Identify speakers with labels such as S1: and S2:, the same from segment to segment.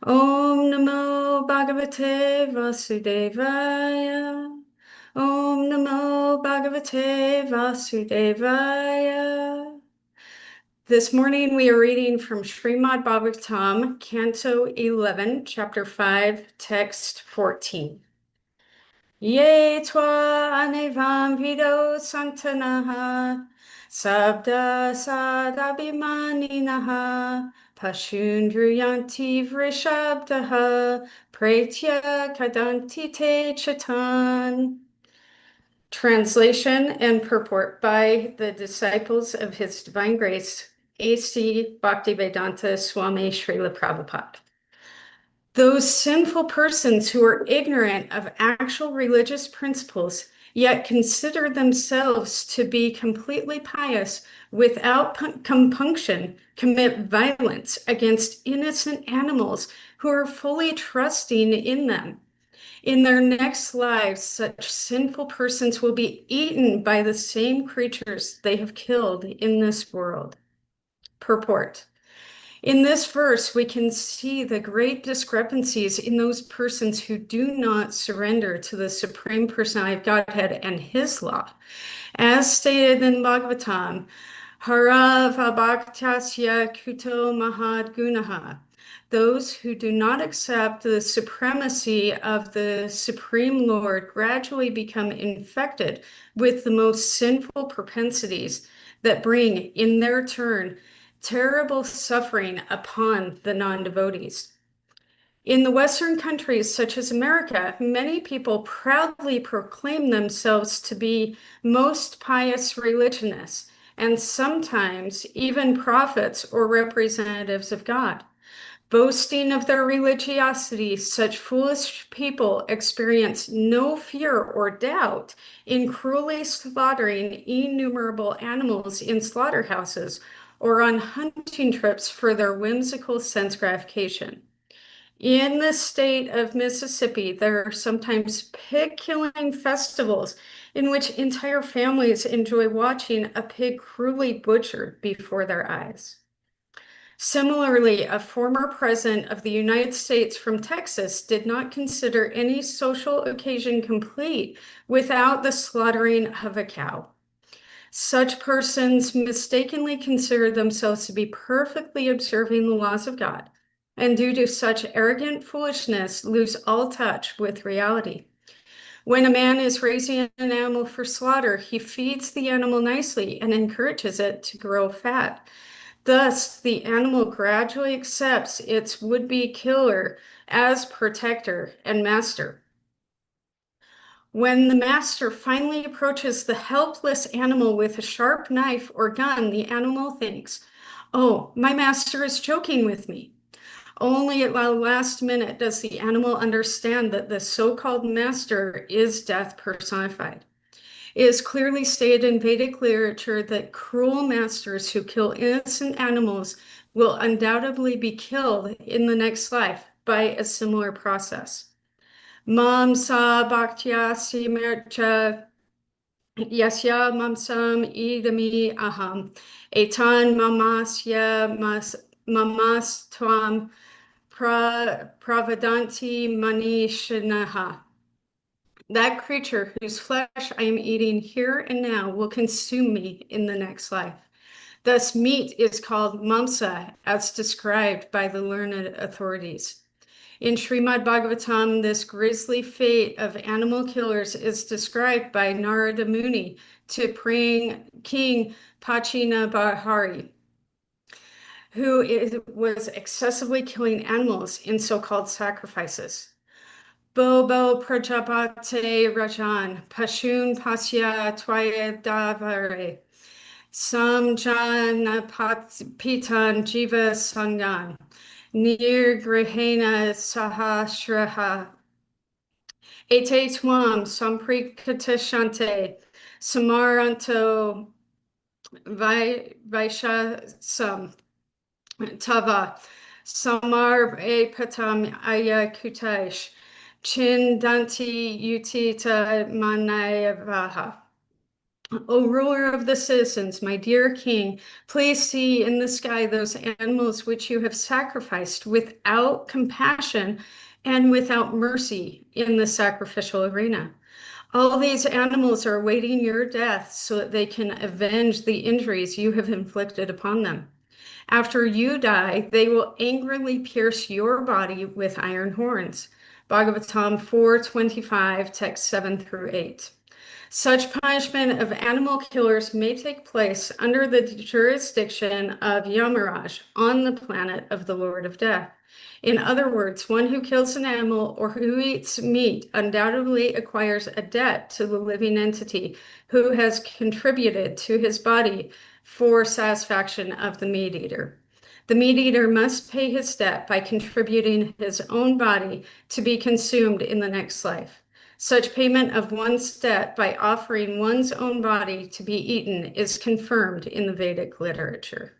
S1: Om Namo Bhagavate Vasudevaya. Om Namo Bhagavate Vasudevaya. This morning we are reading from Srimad Bhagavatam, Canto 11, Chapter 5, Text 14. Ye twa anevam vido santanaha sabda sadabhimaninaha pashundriyanti vrishabdaha pretya kadanti te chatan. Translation and purport by the disciples of His Divine Grace, A.C. Bhaktivedanta Swami Srila Prabhupada. Those sinful persons who are ignorant of actual religious principles, yet consider themselves to be completely pious without compunction, commit violence against innocent animals who are fully trusting in them. In their next lives, such sinful persons will be eaten by the same creatures they have killed in this world. Purport. In this verse, we can see the great discrepancies in those persons who do not surrender to the Supreme Personality of Godhead and His law. As stated in Bhagavatam, Hara Vabhaktasya Kuto Mahad Gunaha. Those who do not accept the supremacy of the Supreme Lord gradually become infected with the most sinful propensities that bring, in their turn, terrible suffering upon the non-devotees. In the Western countries such as America, many people proudly proclaim themselves to be most pious religionists and sometimes even prophets or representatives of God. Boasting of their religiosity, such foolish people experience no fear or doubt in cruelly slaughtering innumerable animals in slaughterhouses or on hunting trips for their whimsical sense gratification. In the state of Mississippi, there are sometimes pig-killing festivals in which entire families enjoy watching a pig cruelly butchered before their eyes. Similarly, a former president of the United States from Texas did not consider any social occasion complete without the slaughtering of a cow. Such persons mistakenly consider themselves to be perfectly observing the laws of God, and due to such arrogant foolishness, lose all touch with reality. When a man is raising an animal for slaughter, he feeds the animal nicely and encourages it to grow fat. Thus, the animal gradually accepts its would-be killer as protector and master. When the master finally approaches the helpless animal with a sharp knife or gun, the animal thinks, "Oh, my master is joking with me." Only at the last minute does the animal understand that the so-called master is death personified. It is clearly stated in Vedic literature that cruel masters who kill innocent animals will undoubtedly be killed in the next life by a similar process. Mamsa bhaktyasi mercha yasya mamsam idami aham etan mamasya mamastvam pravadanti manishanaha. That creature whose flesh I am eating here and now will consume me in the next life. Thus, meat is called mamsa, as described by the learned authorities. In Srimad Bhagavatam, this grisly fate of animal killers is described by Narada Muni to praying King Pachinabhari, who was excessively killing animals in so-called sacrifices. Bobo Prajapate Rajan, Pashun Pasya Tvayadavare, Samjana Pitan Jiva Sangan, Nirgrihena Sahasraha, Ete Twam Samprikatashante, Samaranto Vaishasam Tava, Samar E Patam Aya Kutaish, Chindanti Utita Manayavaha. O ruler of the citizens, my dear king, please see in the sky those animals which you have sacrificed without compassion and without mercy in the sacrificial arena. All these animals are awaiting your death so that they can avenge the injuries you have inflicted upon them. After you die, they will angrily pierce your body with iron horns. Bhagavatam 4:25, text 7 through 8. Such punishment of animal killers may take place under the jurisdiction of Yamaraj on the planet of the Lord of Death. In other words, one who kills an animal or who eats meat undoubtedly acquires a debt to the living entity who has contributed to his body for satisfaction of the meat eater. The meat eater must pay his debt by contributing his own body to be consumed in the next life. Such payment of one's debt by offering one's own body to be eaten is confirmed in the Vedic literature.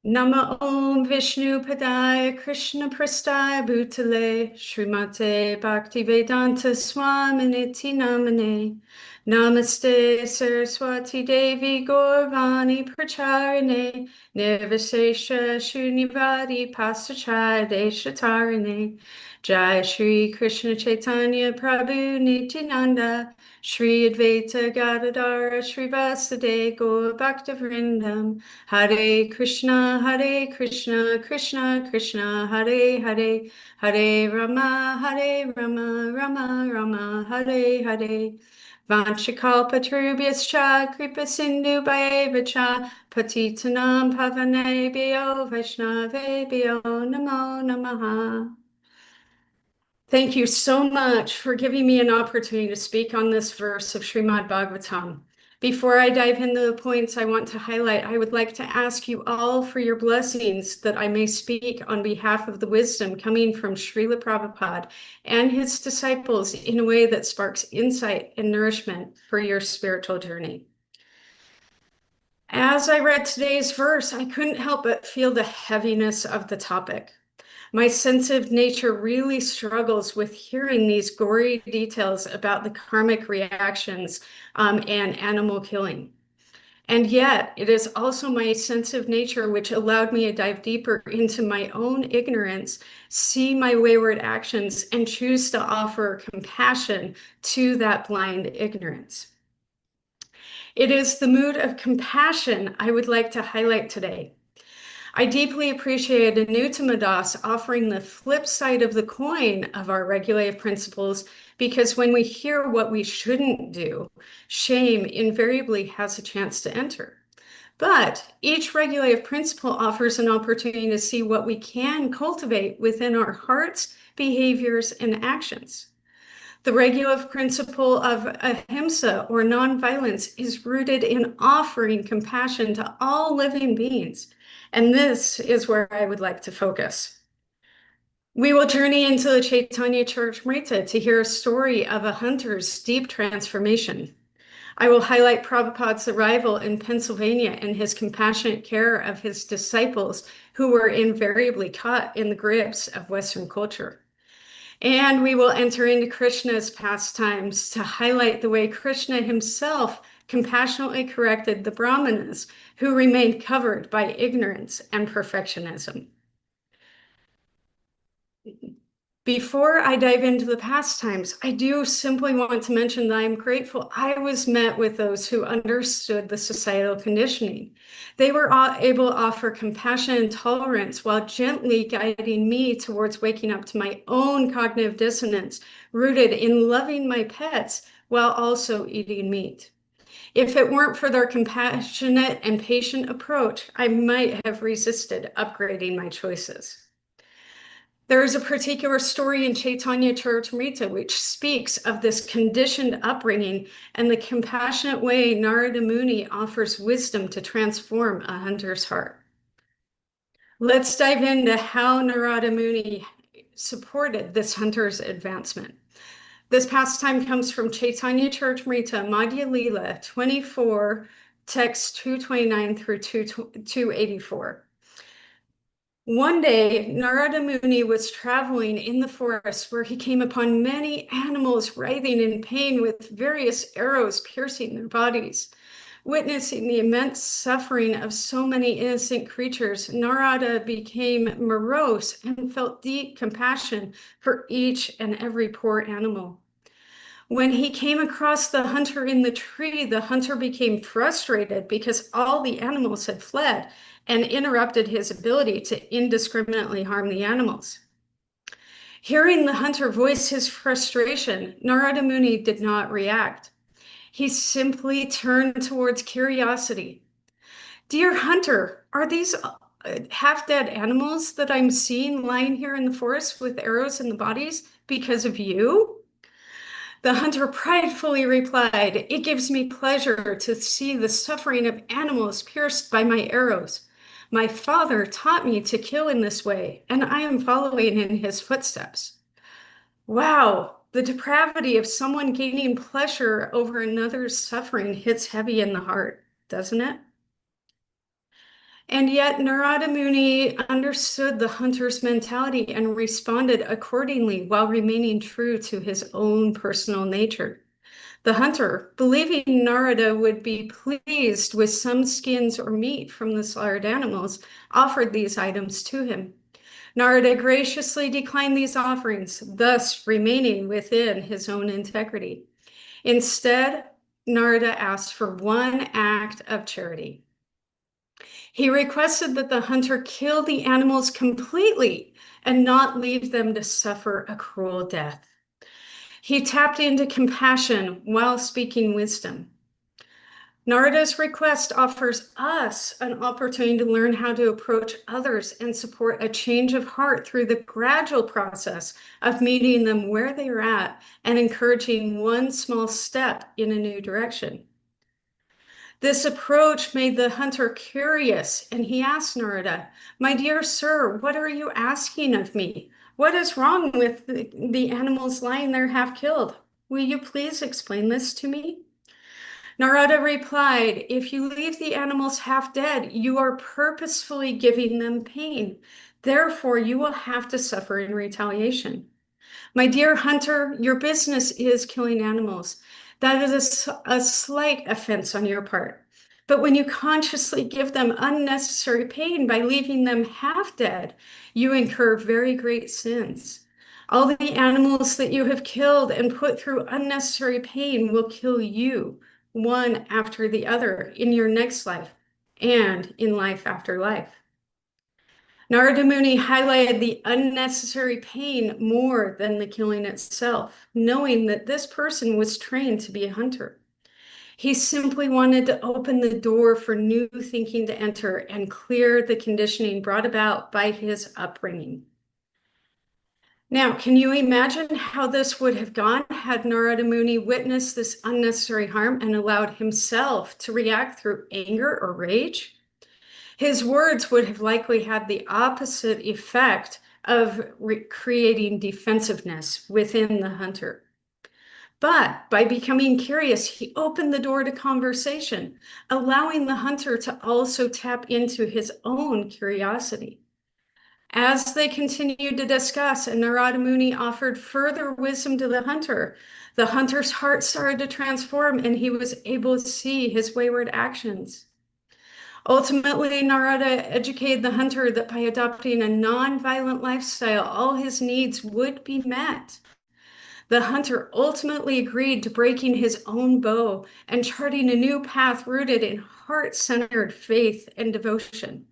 S1: Nama Om Vishnu Padaya Krishna Prastaya Bhutale Srimate Bhaktivedanta Swaminiti Namane Namaste Saraswati Devi Gaurvani Pracharine Nirvishesha Shunyavadi Pasachade Shatarine Jai Shri Krishna Chaitanya Prabhu Nityananda Shri Advaita Gadadara Shri Vasade Gaur Bhaktavrindam Hare Krishna, Krishna Krishna, Hare Hare, Hare Rama, Rama Rama, Hare Hare. Vanchakalpatrubhyascha, Kripa Sindhu Bhayevacha, Patitanam Pavanebhyo Vaishnavebhyo Namo Namaha. Thank you so much for giving me an opportunity to speak on this verse of Srimad Bhagavatam. Before I dive into the points I want to highlight, I would like to ask you all for your blessings that I may speak on behalf of the wisdom coming from Srila Prabhupada and his disciples in a way that sparks insight and nourishment for your spiritual journey. As I read today's verse, I couldn't help but feel the heaviness of the topic. My sensitive nature really struggles with hearing these gory details about the karmic reactions and animal killing. And yet, it is also my sensitive nature which allowed me to dive deeper into my own ignorance, see my wayward actions, and choose to offer compassion to that blind ignorance. It is the mood of compassion I would like to highlight today. I deeply appreciated Anuttama Das offering the flip side of the coin of our regulative principles, because when we hear what we shouldn't do, shame invariably has a chance to enter. But each regulative principle offers an opportunity to see what we can cultivate within our hearts, behaviors, and actions. The regulative principle of Ahimsa, or nonviolence, is rooted in offering compassion to all living beings. And this is where I would like to focus. We will journey into the Chaitanya Charitamrita to hear a story of a hunter's deep transformation. I will highlight Prabhupada's arrival in Pennsylvania and his compassionate care of his disciples who were invariably caught in the grips of Western culture. And we will enter into Krishna's pastimes to highlight the way Krishna himself compassionately corrected the Brahmanas who remained covered by ignorance and perfectionism. Before I dive into the pastimes, I do simply want to mention that I'm grateful I was met with those who understood the societal conditioning. They were able to offer compassion and tolerance while gently guiding me towards waking up to my own cognitive dissonance, rooted in loving my pets while also eating meat. If it weren't for their compassionate and patient approach, I might have resisted upgrading my choices. There is a particular story in Chaitanya Charitamrita which speaks of this conditioned upbringing and the compassionate way Narada Muni offers wisdom to transform a hunter's heart. Let's dive into how Narada Muni supported this hunter's advancement. This pastime comes from Chaitanya Charitamrita, Madhya Lila 24, text 229 through 284. One day, Narada Muni was traveling in the forest where he came upon many animals writhing in pain with various arrows piercing their bodies. Witnessing the immense suffering of so many innocent creatures, Narada became morose and felt deep compassion for each and every poor animal. When he came across the hunter in the tree, the hunter became frustrated because all the animals had fled and interrupted his ability to indiscriminately harm the animals. Hearing the hunter voice his frustration, Narada Muni did not react. He simply turned towards curiosity. Dear hunter, are these half-dead animals that I'm seeing lying here in the forest with arrows in the bodies because of you? The hunter pridefully replied, "It gives me pleasure to see the suffering of animals pierced by my arrows. My father taught me to kill in this way, and I am following in his footsteps." Wow, the depravity of someone gaining pleasure over another's suffering hits heavy in the heart, doesn't it? And yet, Narada Muni understood the hunter's mentality and responded accordingly while remaining true to his own personal nature. The hunter, believing Narada would be pleased with some skins or meat from the slaughtered animals, offered these items to him. Narada graciously declined these offerings, thus remaining within his own integrity. Instead, Narada asked for one act of charity. He requested that the hunter kill the animals completely and not leave them to suffer a cruel death. He tapped into compassion while speaking wisdom. Narada's request offers us an opportunity to learn how to approach others and support a change of heart through the gradual process of meeting them where they are at and encouraging one small step in a new direction. This approach made the hunter curious, and he asked Narada, "My dear sir, what are you asking of me? What is wrong with the animals lying there half killed? Will you please explain this to me?" Narada replied, "If you leave the animals half dead, you are purposefully giving them pain. Therefore, you will have to suffer in retaliation. My dear hunter, your business is killing animals. That is a slight offense on your part. But when you consciously give them unnecessary pain by leaving them half dead, you incur very great sins. All the animals that you have killed and put through unnecessary pain will kill you, one after the other, in your next life and in life after life." Narada Muni highlighted the unnecessary pain more than the killing itself, knowing that this person was trained to be a hunter. He simply wanted to open the door for new thinking to enter and clear the conditioning brought about by his upbringing. Now, can you imagine how this would have gone had Narada Muni witnessed this unnecessary harm and allowed himself to react through anger or rage? His words would have likely had the opposite effect of creating defensiveness within the hunter. But by becoming curious, he opened the door to conversation, allowing the hunter to also tap into his own curiosity. As they continued to discuss and Narada Muni offered further wisdom to the hunter's heart started to transform and he was able to see his wayward actions. Ultimately, Narada educated the hunter that by adopting a non-violent lifestyle, all his needs would be met. The hunter ultimately agreed to breaking his own bow and charting a new path rooted in heart-centered faith and devotion.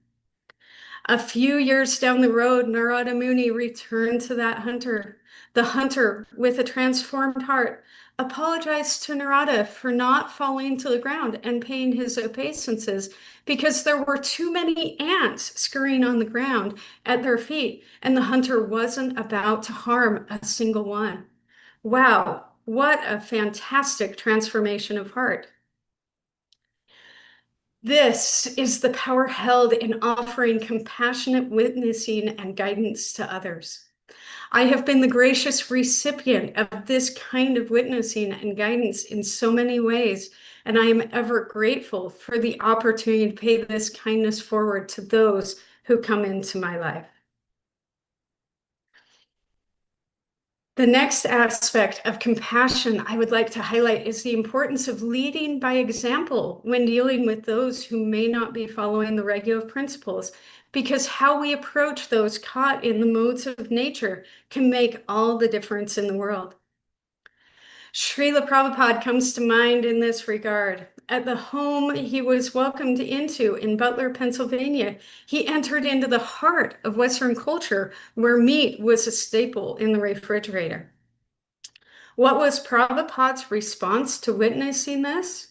S1: A few years down the road, Narada Muni returned to that hunter. The hunter, with a transformed heart, apologized to Narada for not falling to the ground and paying his obeisances because there were too many ants scurrying on the ground at their feet, and the hunter wasn't about to harm a single one. Wow, what a fantastic transformation of heart. This is the power held in offering compassionate witnessing and guidance to others. I have been the gracious recipient of this kind of witnessing and guidance in so many ways, and I am ever grateful for the opportunity to pay this kindness forward to those who come into my life. The next aspect of compassion I would like to highlight is the importance of leading by example when dealing with those who may not be following the regular principles, because how we approach those caught in the modes of nature can make all the difference in the world. Srila Prabhupada comes to mind in this regard. At the home he was welcomed into in Butler, Pennsylvania, he entered into the heart of Western culture, where meat was a staple in the refrigerator. What was Prabhupada's response to witnessing this?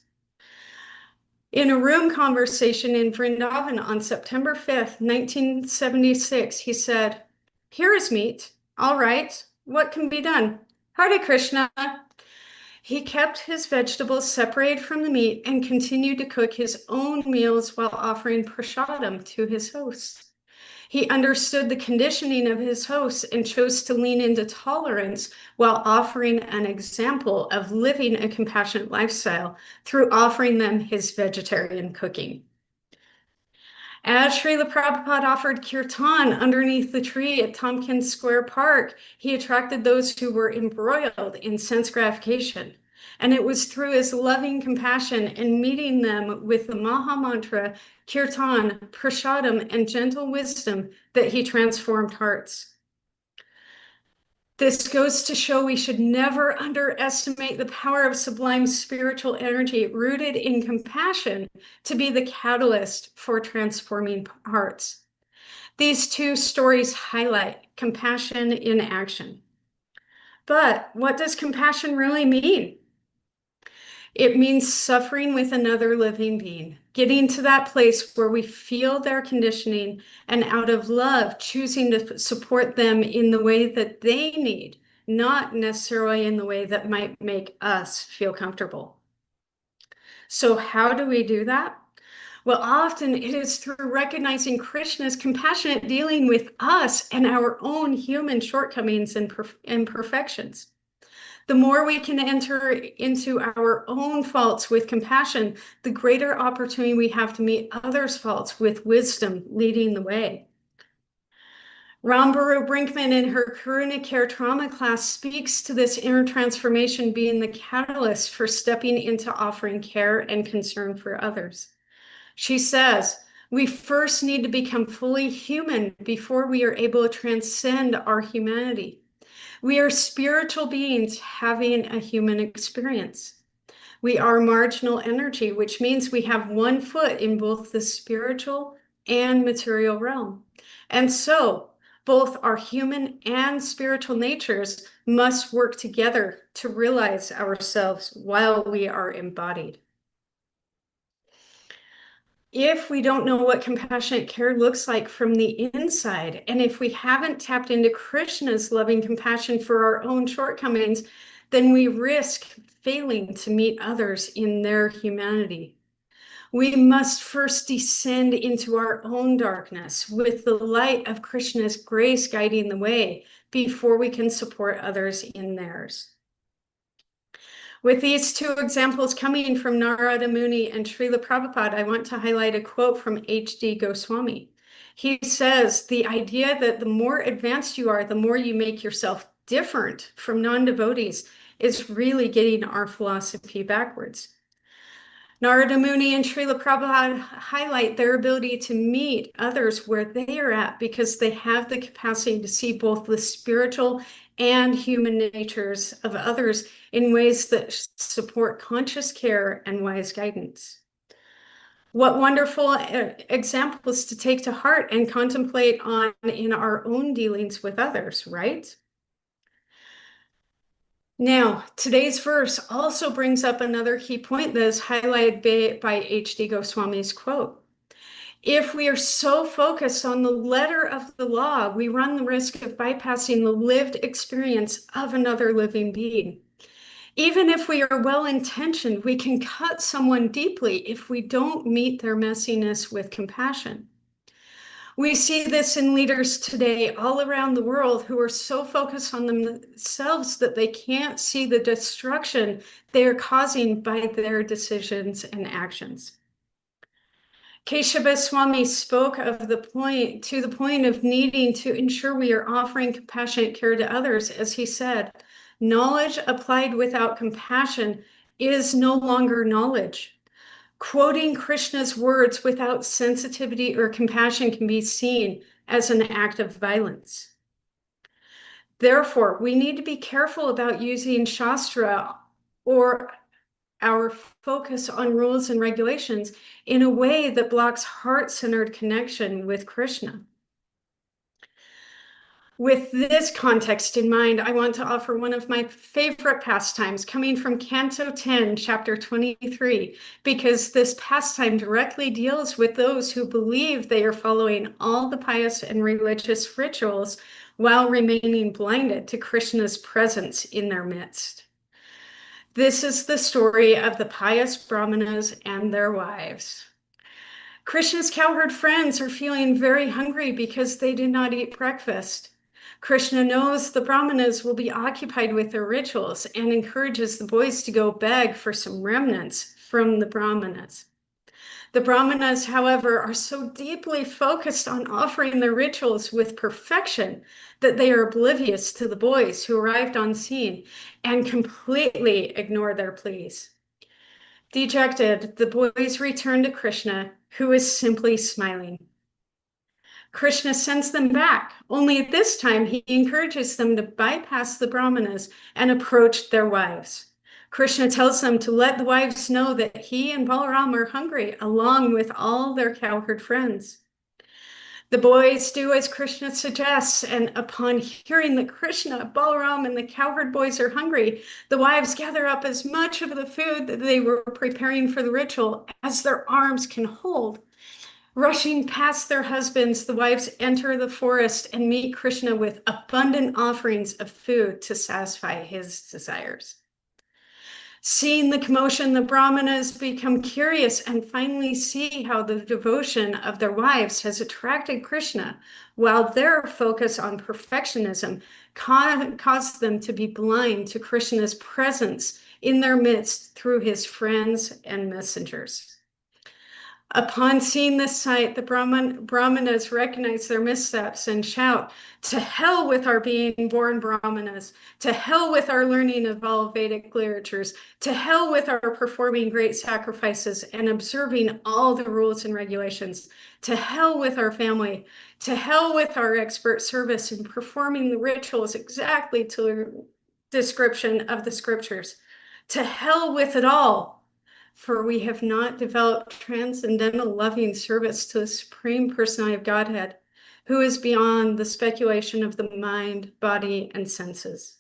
S1: In a room conversation in Vrindavan on September 5th, 1976, he said, "Here is meat. All right, what can be done? Hare Krishna." He kept his vegetables separated from the meat and continued to cook his own meals while offering prasadam to his hosts. He understood the conditioning of his hosts and chose to lean into tolerance while offering an example of living a compassionate lifestyle through offering them his vegetarian cooking. As Srila Prabhupada offered kirtan underneath the tree at Tompkins Square Park, he attracted those who were embroiled in sense gratification. And it was through his loving compassion and meeting them with the Maha Mantra, kirtan, prasadam, and gentle wisdom that he transformed hearts. This goes to show we should never underestimate the power of sublime spiritual energy rooted in compassion to be the catalyst for transforming hearts. These two stories highlight compassion in action. But what does compassion really mean? It means suffering with another living being, getting to that place where we feel their conditioning and out of love, choosing to support them in the way that they need, not necessarily in the way that might make us feel comfortable. So how do we do that? Well, often it is through recognizing Krishna's compassionate dealing with us and our own human shortcomings and imperfections. The more we can enter into our own faults with compassion, the greater opportunity we have to meet others' faults with wisdom leading the way. Ramburu Brinkman in her Karuna Care trauma class speaks to this inner transformation being the catalyst for stepping into offering care and concern for others. She says, we first need to become fully human before we are able to transcend our humanity. We are spiritual beings having a human experience. We are marginal energy, which means we have one foot in both the spiritual and material realm. And so both our human and spiritual natures must work together to realize ourselves while we are embodied. If we don't know what compassionate care looks like from the inside, and if we haven't tapped into Krishna's loving compassion for our own shortcomings, then we risk failing to meet others in their humanity. We must first descend into our own darkness with the light of Krishna's grace guiding the way before we can support others in theirs. With these two examples coming from Narada Muni and Srila Prabhupada, I want to highlight a quote from H.D. Goswami. He says, the idea that the more advanced you are, the more you make yourself different from non-devotees is really getting our philosophy backwards. Narada Muni and Srila Prabhupada highlight their ability to meet others where they are at because they have the capacity to see both the spiritual and human natures of others in ways that support conscious care and wise guidance. What wonderful examples to take to heart and contemplate on in our own dealings with others, right? Now, today's verse also brings up another key point that is highlighted by H.D. Goswami's quote. If we are so focused on the letter of the law, we run the risk of bypassing the lived experience of another living being. Even if we are well-intentioned, we can cut someone deeply if we don't meet their messiness with compassion. We see this in leaders today all around the world who are so focused on themselves that they can't see the destruction they are causing by their decisions and actions. Keshava Swami spoke of the point of needing to ensure we are offering compassionate care to others. As he said, knowledge applied without compassion is no longer knowledge. Quoting Krishna's words without sensitivity or compassion can be seen as an act of violence. Therefore, we need to be careful about using Shastra or our focus on rules and regulations in a way that blocks heart-centered connection with Krishna. With this context in mind, I want to offer one of my favorite pastimes coming from Canto 10, Chapter 23, because this pastime directly deals with those who believe they are following all the pious and religious rituals while remaining blinded to Krishna's presence in their midst. This is the story of the pious Brahmanas and their wives. Krishna's cowherd friends are feeling very hungry because they did not eat breakfast. Krishna knows the Brahmanas will be occupied with their rituals and encourages the boys to go beg for some remnants from the Brahmanas. The Brahmanas, however, are so deeply focused on offering their rituals with perfection that they are oblivious to the boys who arrived on scene and completely ignore their pleas. Dejected, the boys return to Krishna, who is simply smiling. Krishna sends them back, only this time he encourages them to bypass the Brahmanas and approach their wives. Krishna tells them to let the wives know that he and Balaram are hungry, along with all their cowherd friends. The boys do as Krishna suggests, and upon hearing that Krishna, Balaram, and the cowherd boys are hungry, the wives gather up as much of the food that they were preparing for the ritual as their arms can hold. Rushing past their husbands, the wives enter the forest and meet Krishna with abundant offerings of food to satisfy his desires. Seeing the commotion, the Brahmanas become curious and finally see how the devotion of their wives has attracted Krishna, while their focus on perfectionism caused them to be blind to Krishna's presence in their midst through his friends and messengers. Upon seeing this sight, the Brahmanas recognize their missteps and shout, "To hell with our being born Brahmanas! To hell with our learning of all Vedic literatures! To hell with our performing great sacrifices and observing all the rules and regulations! To hell with our family! To hell with our expert service in performing the rituals exactly to the description of the scriptures! To hell with it all! For we have not developed transcendental loving service to the Supreme Personality of Godhead, who is beyond the speculation of the mind, body, and senses."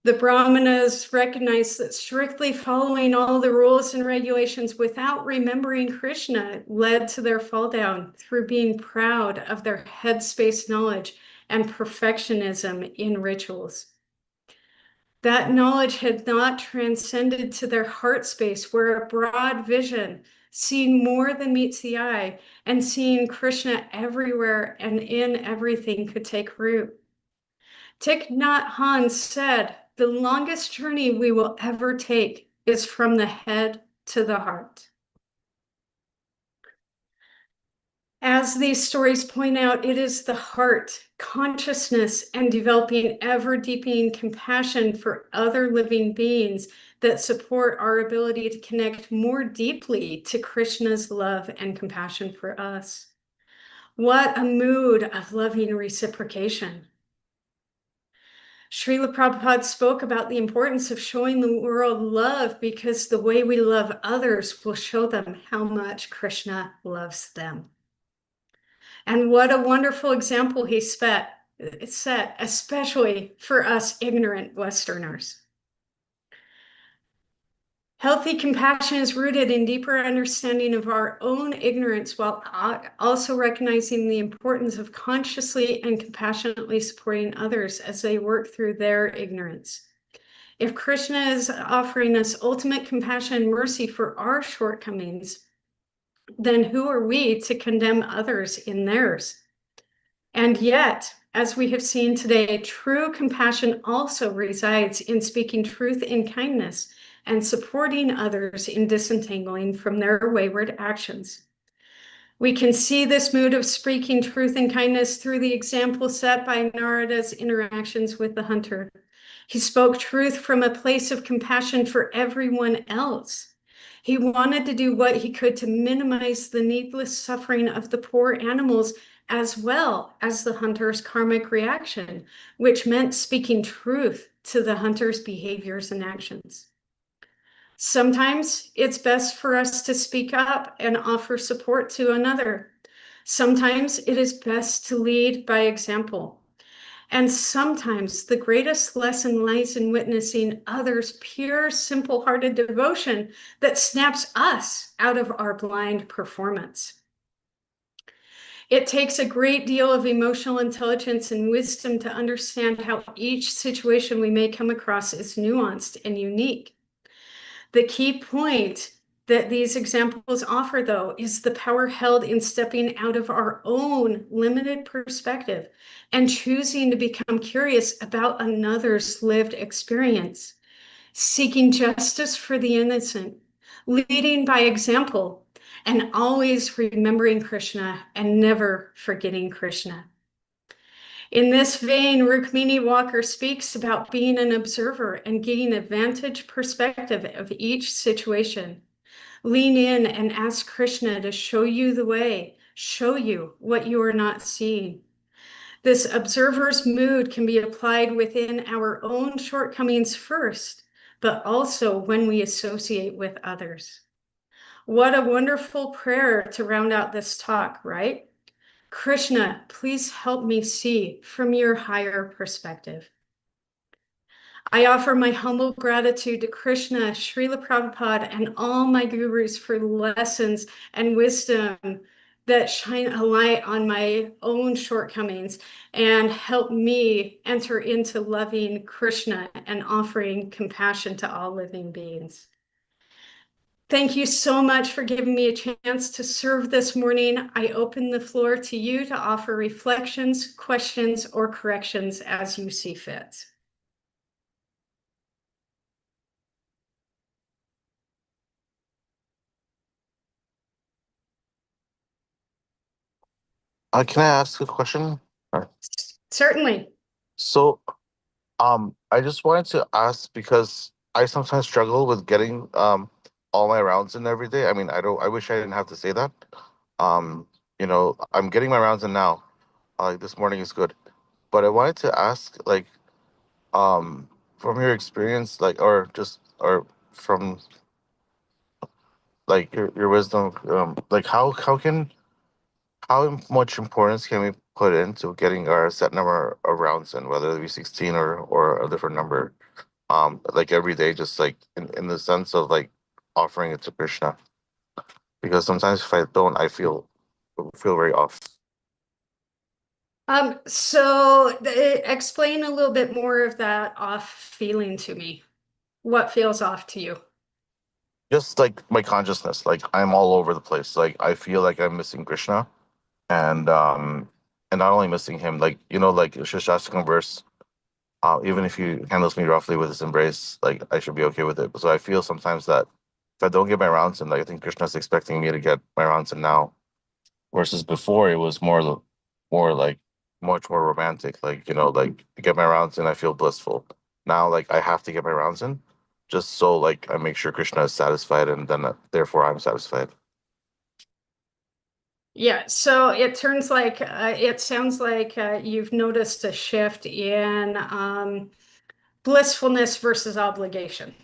S1: The Brahmanas recognize that strictly following all the rules and regulations without remembering Krishna led to their fall down through being proud of their headspace knowledge and perfectionism in rituals. That knowledge had not transcended to their heart space, where a broad vision, seeing more than meets the eye, and seeing Krishna everywhere and in everything could take root. Thich Nhat Hanh said, "The longest journey we will ever take is from the head to the heart." As these stories point out, it is the heart, consciousness, and developing ever-deepening compassion for other living beings that support our ability to connect more deeply to Krishna's love and compassion for us. What a mood of loving reciprocation. Srila Prabhupada spoke about the importance of showing the world love because the way we love others will show them how much Krishna loves them. And what a wonderful example he set, especially for us ignorant Westerners. Healthy compassion is rooted in deeper understanding of our own ignorance while also recognizing the importance of consciously and compassionately supporting others as they work through their ignorance. If Krishna is offering us ultimate compassion and mercy for our shortcomings, then who are we to condemn others in theirs? And yet, as we have seen today, true compassion also resides in speaking truth in kindness and supporting others in disentangling from their wayward actions. We can see this mood of speaking truth and kindness through the example set by Narada's interactions with the hunter. He spoke truth from a place of compassion for everyone else. He wanted to do what he could to minimize the needless suffering of the poor animals, as well as the hunter's karmic reaction, which meant speaking truth to the hunter's behaviors and actions. Sometimes it's best for us to speak up and offer support to another. Sometimes it is best to lead by example. And sometimes the greatest lesson lies in witnessing others' pure, simple-hearted devotion that snaps us out of our blind performance. It takes a great deal of emotional intelligence and wisdom to understand how each situation we may come across is nuanced and unique. The key point that these examples offer, though, is the power held in stepping out of our own limited perspective and choosing to become curious about another's lived experience, seeking justice for the innocent, leading by example, and always remembering Krishna and never forgetting Krishna. In this vein, Rukmini Walker speaks about being an observer and getting a vantage perspective of each situation. Lean in and ask Krishna to show you the way, show you what you are not seeing. This observer's mood can be applied within our own shortcomings first, but also when we associate with others. What a wonderful prayer to round out this talk, right? Krishna, please help me see from your higher perspective. I offer my humble gratitude to Krishna, Srila Prabhupada, and all my gurus for lessons and wisdom that shine a light on my own shortcomings and help me enter into loving Krishna and offering compassion to all living beings. Thank you so much for giving me a chance to serve this morning. I open the floor to you to offer reflections, questions, or corrections as you see fit.
S2: Can I ask a question?
S1: Certainly.
S2: So, I just wanted to ask because I sometimes struggle with getting all my rounds in every day. I mean, I wish I didn't have to say that. Um, I'm getting my rounds in now. This morning is good. But I wanted to ask, like, from your experience, like, or from like your wisdom, like how much importance can we put into getting our set number of rounds in, whether it be 16 or a different number, like every day, just like in the sense of like offering it to Krishna? Because sometimes if I don't, I feel very off.
S1: Explain a little bit more of that off feeling to me. What feels off to you?
S2: Just like my consciousness, like I'm all over the place. Like I feel like I'm missing Krishna, and and not only missing him, like like Shashtakam verse. Even if he handles me roughly with his embrace, like I should be okay with it. So I feel sometimes that if I don't get my rounds in, like I think Krishna's expecting me to get my rounds in now, versus before it was more like much more romantic. Like like I get my rounds in, I feel blissful. Now, like I have to get my rounds in, just so like I make sure Krishna is satisfied, and then therefore I'm satisfied.
S1: Yeah, so it sounds like you've noticed a shift in blissfulness versus obligation.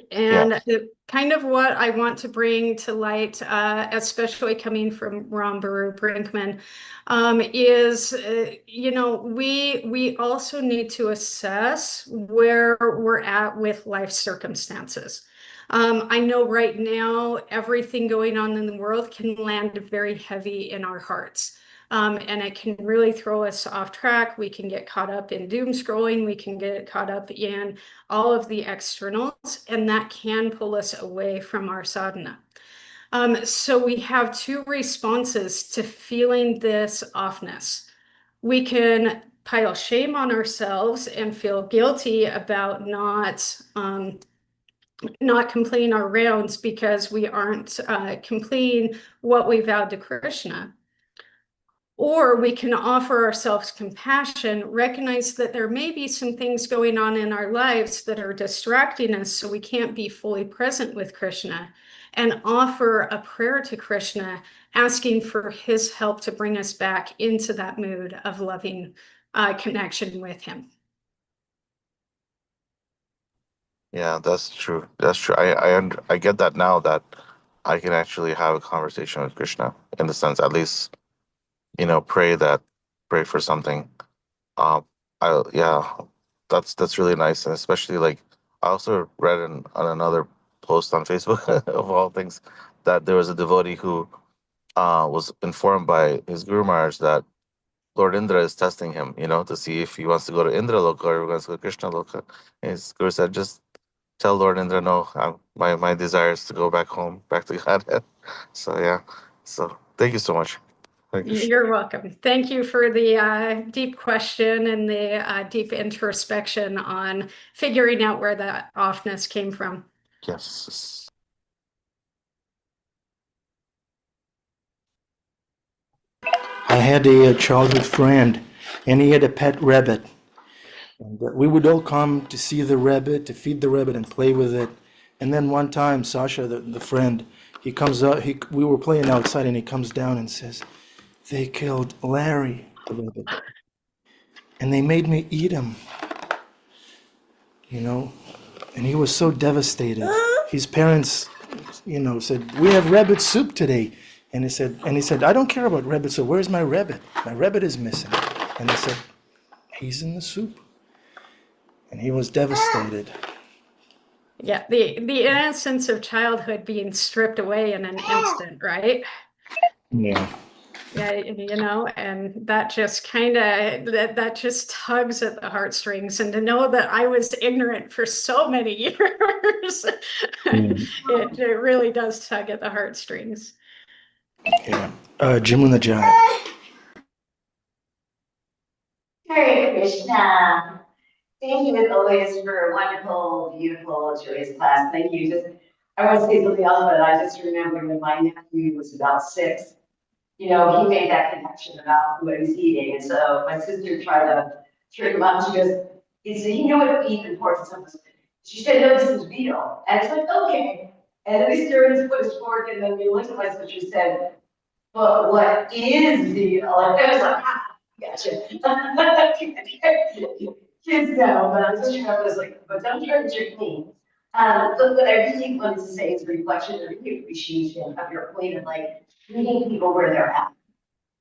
S2: Yeah,
S1: And kind of what I want to bring to light, especially coming from Ramburu Brinkman, is we also need to assess where we're at with life circumstances. I know right now everything going on in the world can land very heavy in our hearts. And it can really throw us off track. We can get caught up in doom scrolling. We can get caught up in all of the externals, and that can pull us away from our sadhana. So we have two responses to feeling this offness. We can pile shame on ourselves and feel guilty about not not completing our rounds because we aren't completing what we vowed to Krishna. Or we can offer ourselves compassion, recognize that there may be some things going on in our lives that are distracting us, so we can't be fully present with Krishna, and offer a prayer to Krishna, asking for his help to bring us back into that mood of loving connection with him.
S2: Yeah, that's true. That's true. I get that now that I can actually have a conversation with Krishna in the sense, at least, pray for something. Um, yeah, that's really nice, and especially like I also read on another post on Facebook of all things that there was a devotee who was informed by his Guru Maharaj that Lord Indra is testing him, to see if he wants to go to Indra Loka or he wants to go to Krishna Loka. And his Guru said, just tell Lord Indra, no, my desire is to go back home, back to Godhead. So yeah, so thank you so much. Thank you.
S1: You're welcome. Thank you for the deep question and the deep introspection on figuring out where that offness came from.
S2: Yes.
S3: I had a childhood friend, and he had a pet rabbit. And we would all come to see the rabbit, to feed the rabbit and play with it. And then one time, Sasha, the friend, he comes up. We were playing outside, and he comes down and says, "They killed Larry, the rabbit, and they made me eat him." You know, and he was so devastated. His parents, said, "We have rabbit soup today." And he said, "I don't care about rabbit soup. Where's my rabbit? My rabbit is missing." And they said, "He's in the soup." And he was devastated.
S1: Yeah, the innocence of childhood being stripped away in an instant, right?
S3: Yeah.
S1: Yeah, and that just kind of that just tugs at the heartstrings. And to know that I was ignorant for so many years,
S3: Yeah.
S1: it really does tug at the heartstrings.
S3: Yeah. Jamuna Jai.
S4: Hare Krishna. Thank you as always for a wonderful, beautiful, joyous class. Thank you. I want to say something else, but I just remember when my nephew was about 6, he made that connection about what he's eating. And so my sister tried to trick him up. She goes, he knew what beef and pork and stuff was. She said, no, this is veal. And it's like, okay. And then he started to put his fork, and then we looked at my sister and said, but what is veal? And I was like, gotcha. Kids know, but I just remember, I was like, but don't try to trick me. But what I really wanted to say is a reflection of the appreciation of your point of like meeting people where they're at.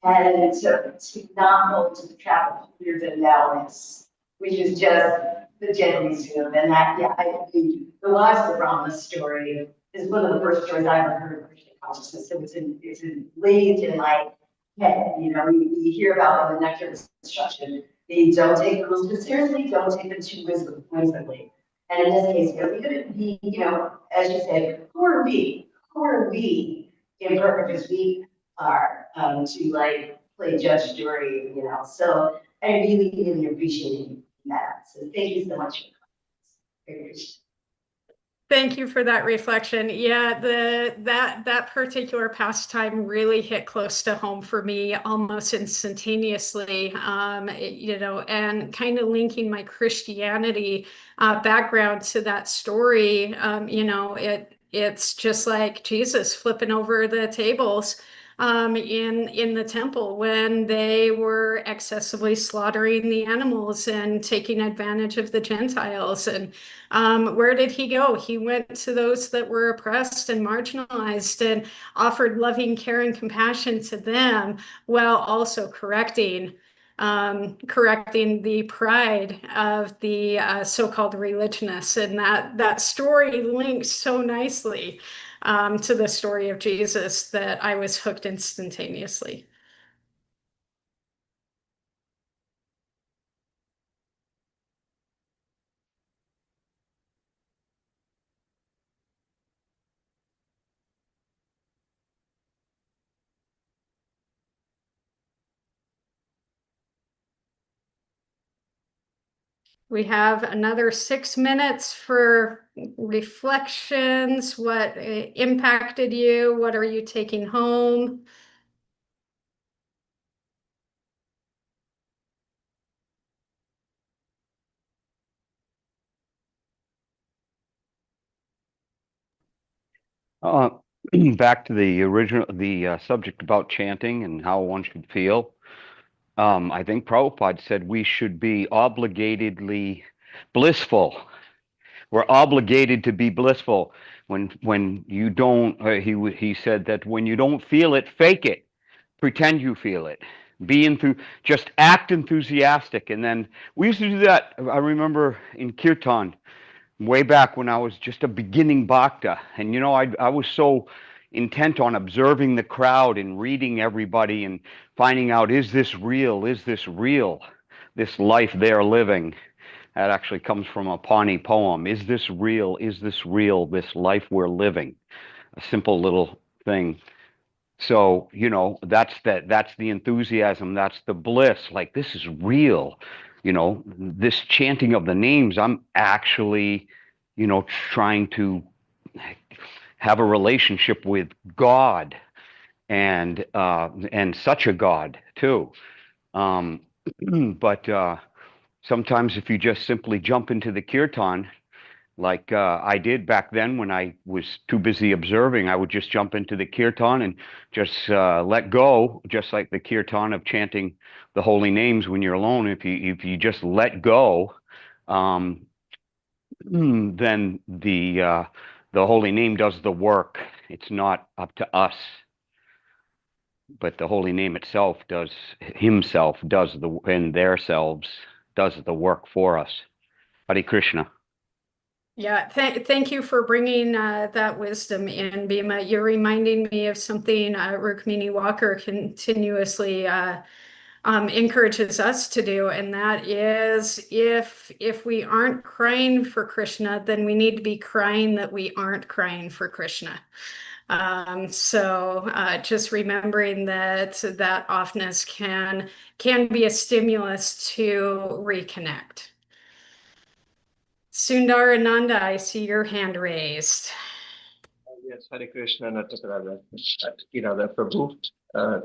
S4: And to not fall into the trap of fear and malice, which is just the deadly doom. And that, yeah, the Lives of Brahma story is one of the first stories I ever heard of Krishna consciousness. So it's ingrained in my head. We hear about in the nectar of instruction. They don't take rules too seriously, don't take them too whimsically. And in this case, we couldn't be, as you say, who are we? Who are we imperfect as we are to like play judge jury, So I really, really appreciate that. So thank you so much.
S1: Thank you for that reflection. Yeah, that particular pastime really hit close to home for me almost instantaneously. And kind of linking my Christianity background to that story. It's just like Jesus flipping over the tables in the temple when they were excessively slaughtering the animals and taking advantage of the Gentiles. And where did he go? He went to those that were oppressed and marginalized and offered loving care and compassion to them while also correcting the pride of the so-called religionists. And that story links so nicely to the story of Jesus that I was hooked instantaneously. We have another 6 minutes for reflections? What impacted you? What are you taking home?
S5: Uh, Back to the original, the subject about chanting and how one should feel. I think Prabhupada said we should be obligatedly blissful. We're obligated to be blissful. When you don't, he said that when you don't feel it, fake it. Pretend you feel it. Just act enthusiastic. And then we used to do that. I remember in Kirtan, way back when I was just a beginning bhakta. And I was so intent on observing the crowd and reading everybody and finding out, is this real? Is this real? This life they're living. That actually comes from a Pawnee poem. Is this real? Is this real? This life we're living. A simple little thing. So, that's the enthusiasm, that's the bliss. Like, this is real. This chanting of the names, I'm actually, trying to have a relationship with God, and such a God too. Um, but sometimes if you just simply jump into the kirtan, like I did back then when I was too busy observing, I would just jump into the kirtan and just let go, just like the kirtan of chanting the holy names when you're alone. If you just let go, um, then the holy name does the work. It's not up to us, but the holy name itself does and their selves does the work for us. Hare Krishna.
S1: Yeah, thank you for bringing that wisdom in, Bhima. You're reminding me of something Rukmini Walker continuously encourages us to do, and that is if we aren't crying for Krishna, then we need to be crying that we aren't crying for Krishna. So just remembering that offness can be a stimulus to reconnect. Sundar Ananda, I see your hand raised.
S6: Yes, Hare Krishna, Nataraja, Prabhu.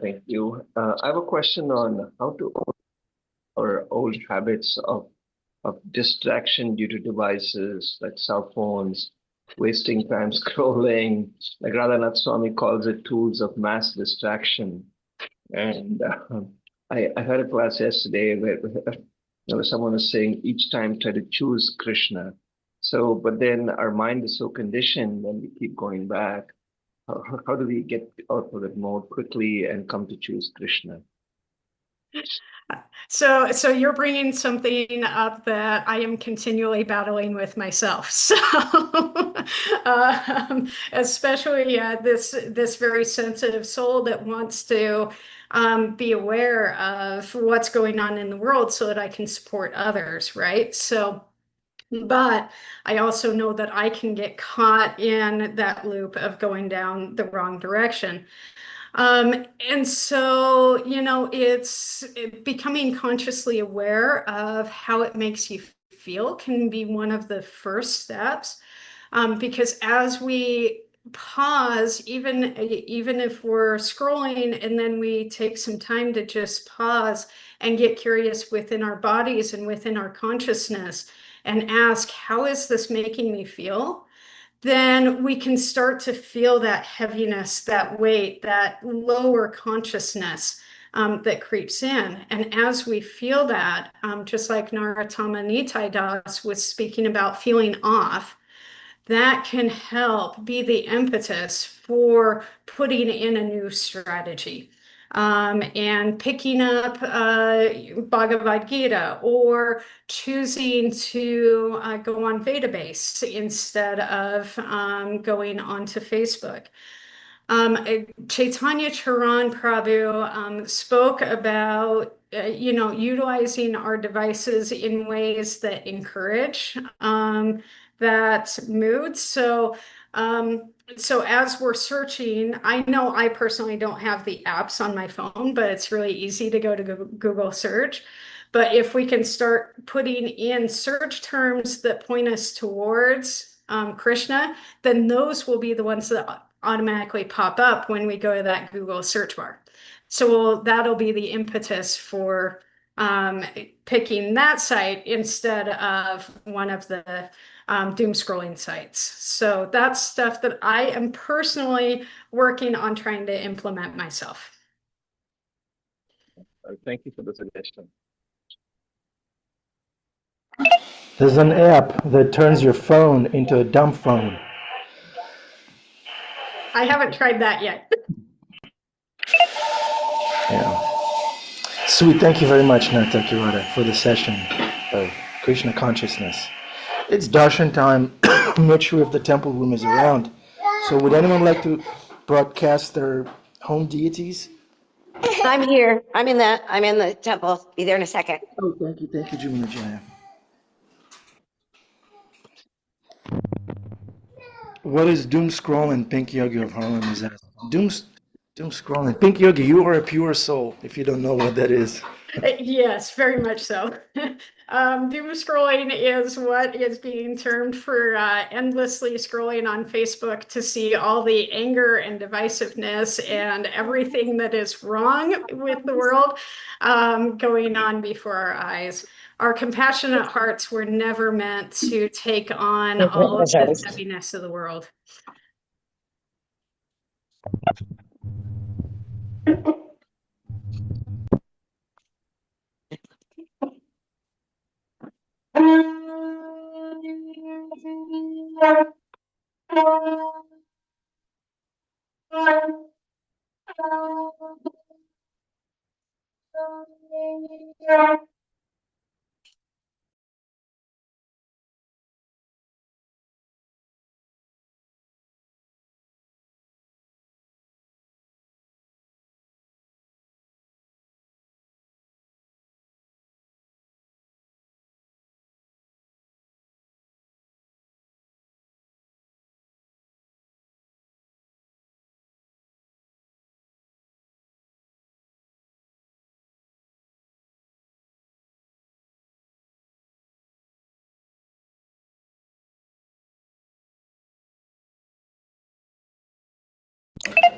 S6: Thank you. I have a question on how to overcome our old habits of distraction due to devices like cell phones, wasting time scrolling. Like Radhanath Swami calls it tools of mass distraction. And I heard a class yesterday where someone was saying each time try to choose Krishna. So, but then our mind is so conditioned and we keep going back. How do we get out of that mode quickly and come to choose Krishna?
S1: So you're bringing something up that I am continually battling with myself. So, especially this very sensitive soul that wants to be aware of what's going on in the world so that I can support others, right? So, but I also know that I can get caught in that loop of going down the wrong direction. And so, it's becoming consciously aware of how it makes you feel can be one of the first steps. Because as we pause, even if we're scrolling and then we take some time to just pause and get curious within our bodies and within our consciousness and ask, how is this making me feel? Then we can start to feel that heaviness, that weight, that lower consciousness that creeps in. And as we feel that, just like Narottama Nitai Das was speaking about feeling off, that can help be the impetus for putting in a new strategy. And picking up Bhagavad Gita, or choosing to go on Vedabase instead of going onto Facebook. Chaitanya Charan Prabhu spoke about utilizing our devices in ways that encourage that mood. So as we're searching, I know I personally don't have the apps on my phone, but it's really easy to go to Google search. But if we can start putting in search terms that point us towards Krishna, then those will be the ones that automatically pop up when we go to that Google search bar. So that'll be the impetus for picking that site instead of one of the doom scrolling sites. So that's stuff that I am personally working on trying to implement myself.
S6: Thank you for the suggestion.
S3: There's an app that turns your phone into a dumb phone.
S1: I haven't tried that yet.
S3: Yeah. Sweet. Thank you very much, Nata Kirata, for the session of Krishna consciousness. It's darshan time. I'm not sure if the temple room is around. So would anyone like to broadcast their home deities?
S7: I'm here. I'm in the temple. Be there in a second.
S3: Oh, thank you, Jimmy Jaya. What is doom scrolling? Pink Yogi of Harlem is asking. Doom scrolling. Pink Yogi, you are a pure soul. If you don't know what that is.
S1: Yes, very much so. Doom scrolling is what is being termed for endlessly scrolling on Facebook to see all the anger and divisiveness and everything that is wrong with the world going on before our eyes. Our compassionate hearts were never meant to take on all of the heaviness of the world.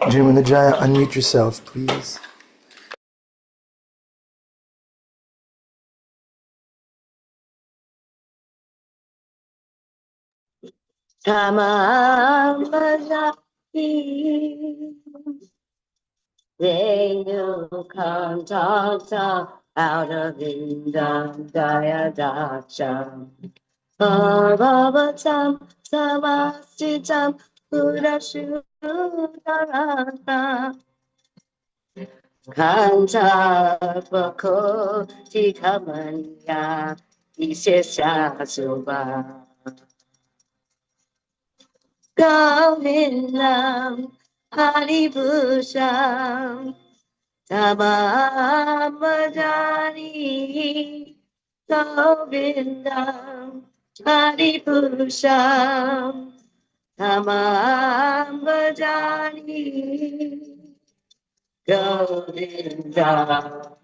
S3: Jimmy Jaya, unmute yourself, please.
S7: Tamam they come talk out of Indam Daya Dacha. Bhavatam Samasitam Purashudarata. Kanta Bako Tikamanya Ishesha Subha. Govindam Haribhusham Tamam Bhajani Govindam Haribhusham Tamam Bhajani Govindam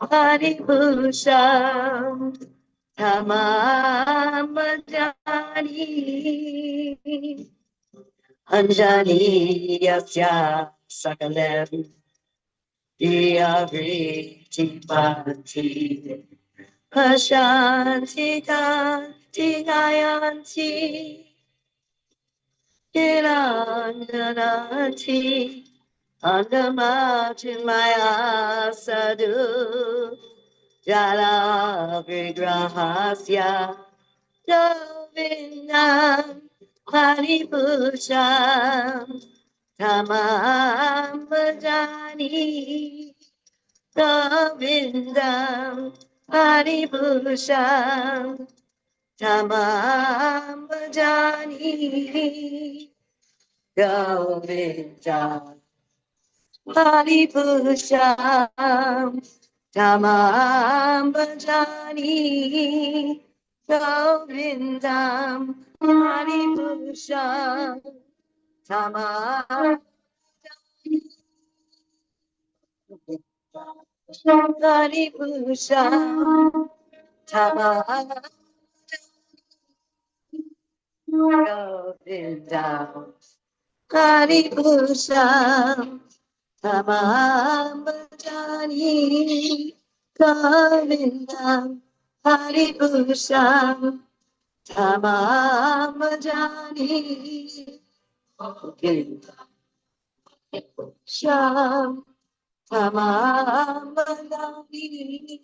S7: Haribhusham Tamam Bhajani Anjali Yasya Sakalam Diyavriti Bhakti Pashanti Kanti Gayanti Niranjanati Andamati Maya Sadhu Jala Vigrahasya Govinam Haribhusham Tamam Bhajani Govindam Haribhusham Tamam Bhajani Govindam Haribhusham Tamam Bhajani Govindam Haribhusham Tamam Haribhusham Tamam Govinda, Hari Bhusha, Tamam Bhajani, Govinda, Hari Bhusha, Tamam Bhajani, Govinda, Sham, Tamam Bhajani,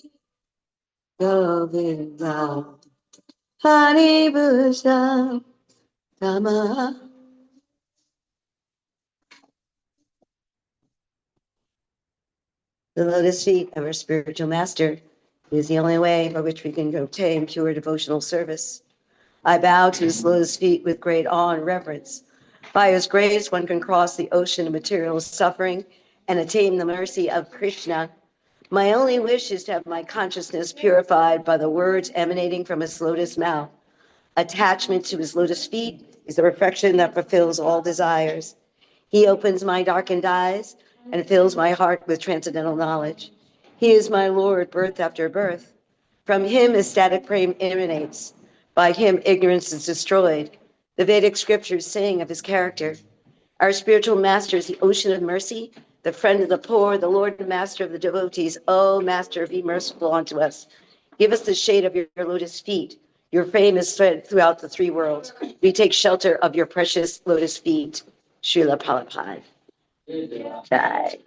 S7: Govinda, Hari Bhusha, Tamam. The lotus feet of our spiritual master is the only way by which we can obtain pure devotional service. I bow to his lotus feet with great awe and reverence. By his grace, one can cross the ocean of material suffering and attain the mercy of Krishna. My only wish is to have my consciousness purified by the words emanating from his lotus mouth. Attachment to his lotus feet is the perfection that fulfills all desires. He opens my darkened eyes and fills my heart with transcendental knowledge. He is my Lord, birth after birth. From him, ecstatic prema emanates. By him, ignorance is destroyed. The Vedic scriptures sing of his character. Our spiritual master is the ocean of mercy, the friend of the poor, the Lord and master of the devotees. Oh, master, be merciful unto us. Give us the shade of your lotus feet. Your fame is spread throughout the three worlds. We take shelter of your precious lotus feet. Srila Prabhupada. Jai.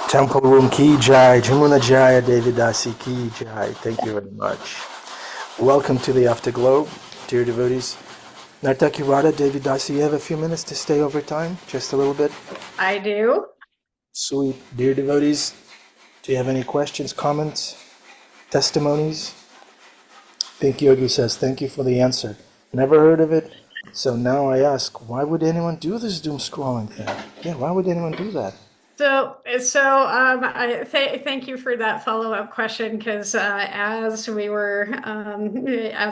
S3: Temple Room Ki Jai, Jamuna Jaya, Devidasi Ki Jai. Thank you very much. Welcome to the Afterglow, dear devotees. Nartaki Radha, Devidasi, you have a few minutes to stay over time? Just a little bit?
S1: I do.
S3: Sweet. Dear devotees, do you have any questions, comments, testimonies? Pink Yogi says, thank you for the answer. Never heard of it. So now I ask, why would anyone do this doom scrolling thing? Yeah, why would anyone do that?
S1: Thank you for that follow-up question, because as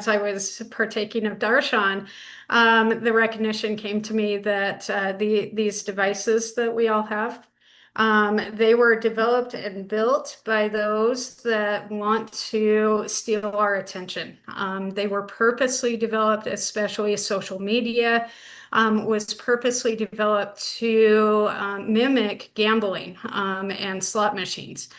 S1: I was partaking of darshan, the recognition came to me that these devices that we all have, they were developed and built by those that want to steal our attention. They were purposely developed, especially social media. Was purposely developed to mimic gambling and slot machines.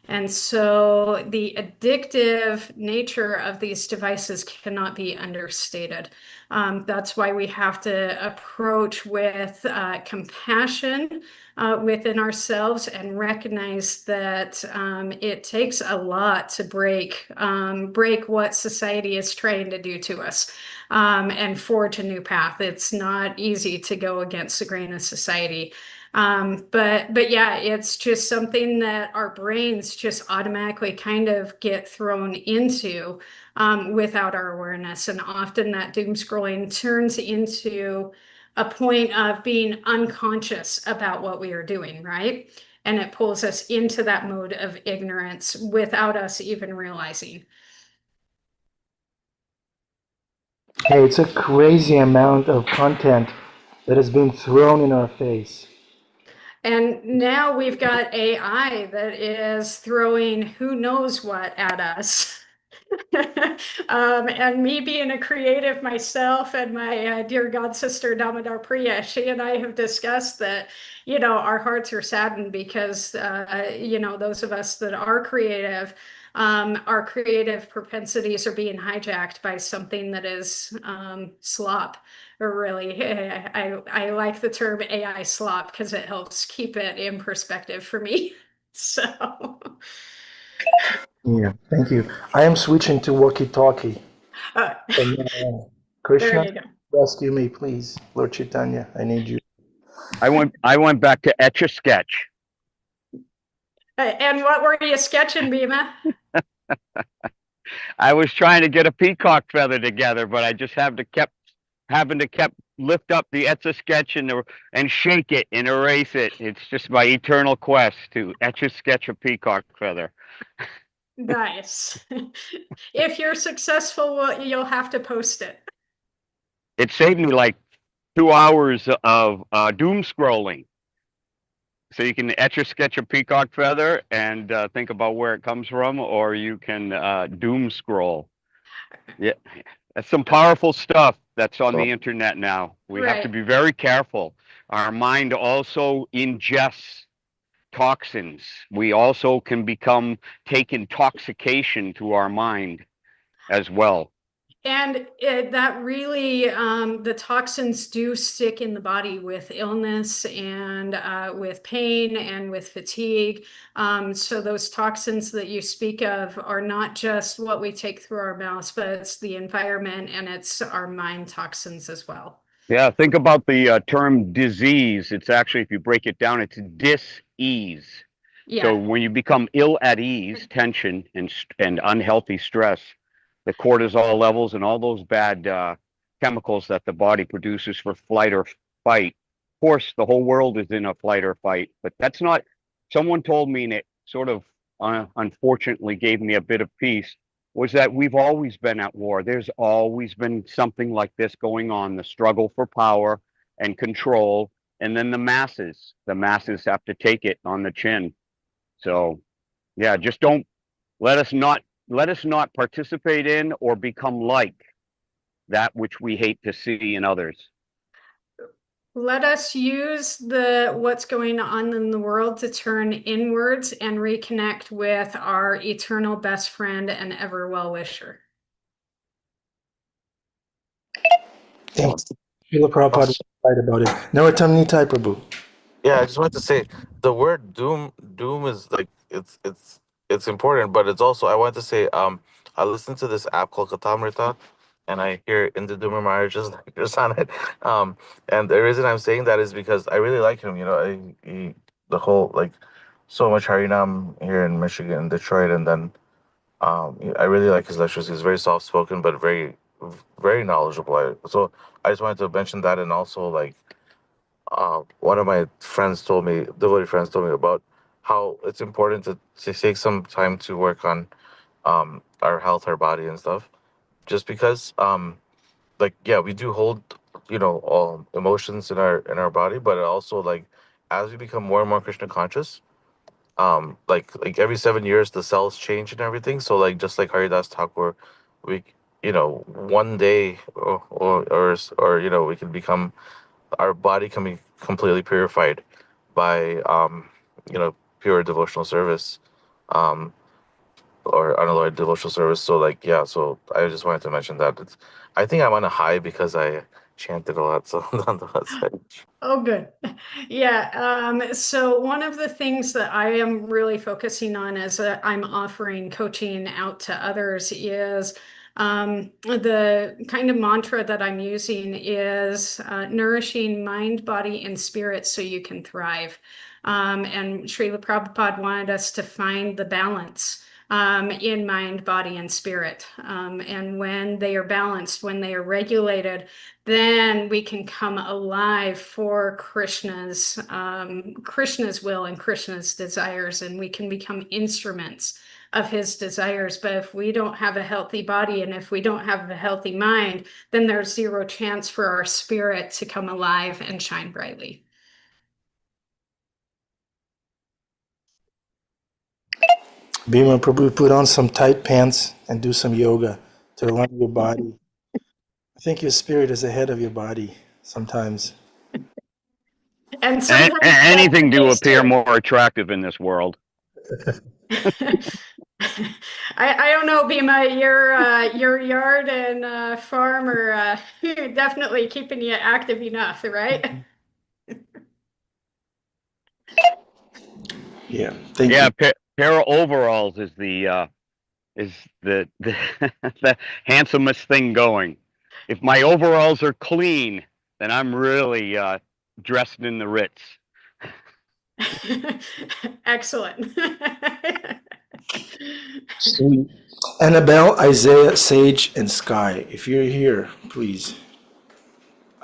S1: And so the addictive nature of these devices cannot be understated. That's why we have to approach with compassion within ourselves and recognize that it takes a lot to break what society is trying to do to us. And forge a new path. It's not easy to go against the grain of society. But yeah, it's just something that our brains just automatically kind of get thrown into without our awareness. And often that doom scrolling turns into a point of being unconscious about what we are doing, right? And it pulls us into that mode of ignorance without us even realizing.
S3: Hey, it's a crazy amount of content that has been thrown in our face.
S1: And now we've got AI that is throwing who knows what at us. And me being a creative myself, and my dear god sister Damodar Priya, she and I have discussed that, our hearts are saddened because, those of us that are creative, our creative propensities are being hijacked by something that is slop. Or really, I like the term AI slop because it helps keep it in perspective for me. So.
S3: Yeah, thank you. I am switching to walkie-talkie. From now on.
S1: There
S3: Krishna,
S1: you go.
S3: rescue me, please. Lord Chaitanya, I need you.
S5: I went back to Etch-a-Sketch.
S1: And what were you sketching, Bhima?
S5: I was trying to get a peacock feather together, but I just having to kept lift up the Etch-a-Sketch and shake it and erase it. It's just my eternal quest to Etch-a-Sketch a peacock feather.
S1: Nice. If you're successful, you'll have to post it.
S5: It saved me like 2 hours of doom scrolling. So you can Etch-a-Sketch a peacock feather and think about where it comes from, or you can doom scroll. Yeah, That's some powerful stuff that's on
S2: So
S5: the internet now. We have to
S1: Right.
S5: be very careful. Our mind also ingests toxins. We also can take intoxication to our mind as well.
S1: And that really, the toxins do stick in the body with illness and with pain and with fatigue. So those toxins that you speak of are not just what we take through our mouths, but it's the environment and it's our mind toxins as well.
S5: Yeah, think about the term disease. It's actually, if you break it down, it's dis-ease. So
S1: Yeah.
S5: when you become ill at ease, tension and unhealthy stress, the cortisol levels and all those bad chemicals that the body produces for flight or fight. Of course, the whole world is in a flight or fight, but that's not. Someone told me, and it sort of unfortunately gave me a bit of peace. Was that we've always been at war. There's always been something like this going on, the struggle for power and control, and then the masses. The masses have to take it on the chin. So, yeah, just don't let us not participate in or become like that which we hate to see in others.
S1: Let us use what's going on in the world to turn inwards and reconnect with our eternal best friend and ever well-wisher.
S3: Thanks. Srila Prabhupada was right about it. Narottam Nitai Prabhu.
S2: yeah, I just wanted to say the word doom is like it's important, but it's also I wanted to say I listened to this app called Katamrita, and I hear Indu Doomer marriages just on it. And the reason I'm saying that is because I really like him. You know, the whole like so much Harinam here in Michigan, Detroit, and then I really like his lectures. He's very soft spoken, but very knowledgeable. So I just wanted to mention that, and also like one of my friends told me, devotee friends told me about how it's important to take some time to work on our health, our body, and stuff. Just because, like, yeah, we do hold, all emotions in our body, but it also like as we become more and more Krishna conscious, like every 7 years the cells change and everything. So like just like Haridas Thakur, we, one day or we can become our body can be completely purified by pure devotional service, um or unalloyed devotional service. So like yeah, so I just wanted to mention that I think I'm on a high because I chanted a lot. So nonetheless,
S1: Oh, good. Yeah. So one of the things that I am really focusing on as I'm offering coaching out to others is the kind of mantra that I'm using is nourishing mind, body, and spirit so you can thrive. And Srila Prabhupada wanted us to find the balance in mind, body, and spirit. And when they are balanced, when they are regulated, then we can come alive for Krishna's will and Krishna's desires, and we can become instruments of his desires. But if we don't have a healthy body and if we don't have a healthy mind, then there's zero chance for our spirit to come alive and shine brightly.
S3: Bhima Prabhu, put on some tight pants and do some yoga to align your body. I think your spirit is ahead of your body sometimes.
S1: And sometimes that's the
S5: Anything to
S1: case
S5: appear
S1: too.
S5: more attractive in this world.
S1: I don't know, Bima, your yard and farm are definitely keeping you active enough, right?
S3: Yeah, thank
S5: Yeah,
S3: you.
S5: pair of overalls is the the handsomest thing going. If my overalls are clean, then I'm really dressed in the Ritz.
S1: Excellent.
S3: Sweet. Annabelle, Isaiah, Sage, and Sky, if you're here, please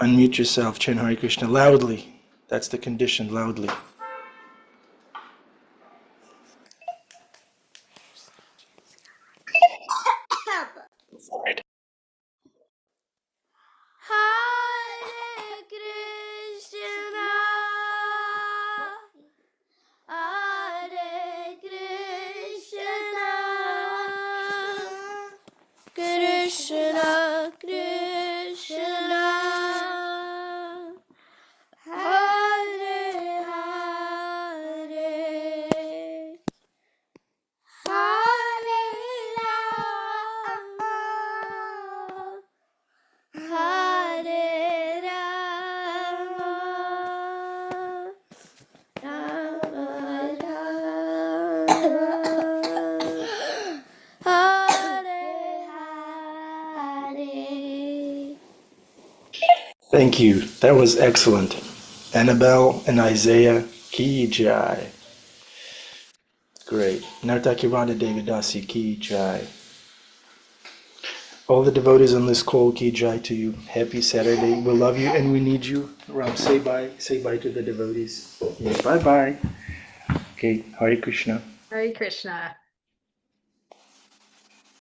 S3: unmute yourself, chant Hare Krishna loudly. That's the condition, loudly.
S8: Hare Krishna, Hare Krishna, Krishna
S3: Thank you. That was excellent. Annabelle and Isaiah, Ki Jai. Great. Nartaki Randa Devidasi, Ki Jai. All the devotees on this call, Ki Jai to you. Happy Saturday. We love you and we need you. Ram, say bye. Say bye to the devotees. Yeah, bye bye. Okay, Hare Krishna.
S1: Hare Krishna.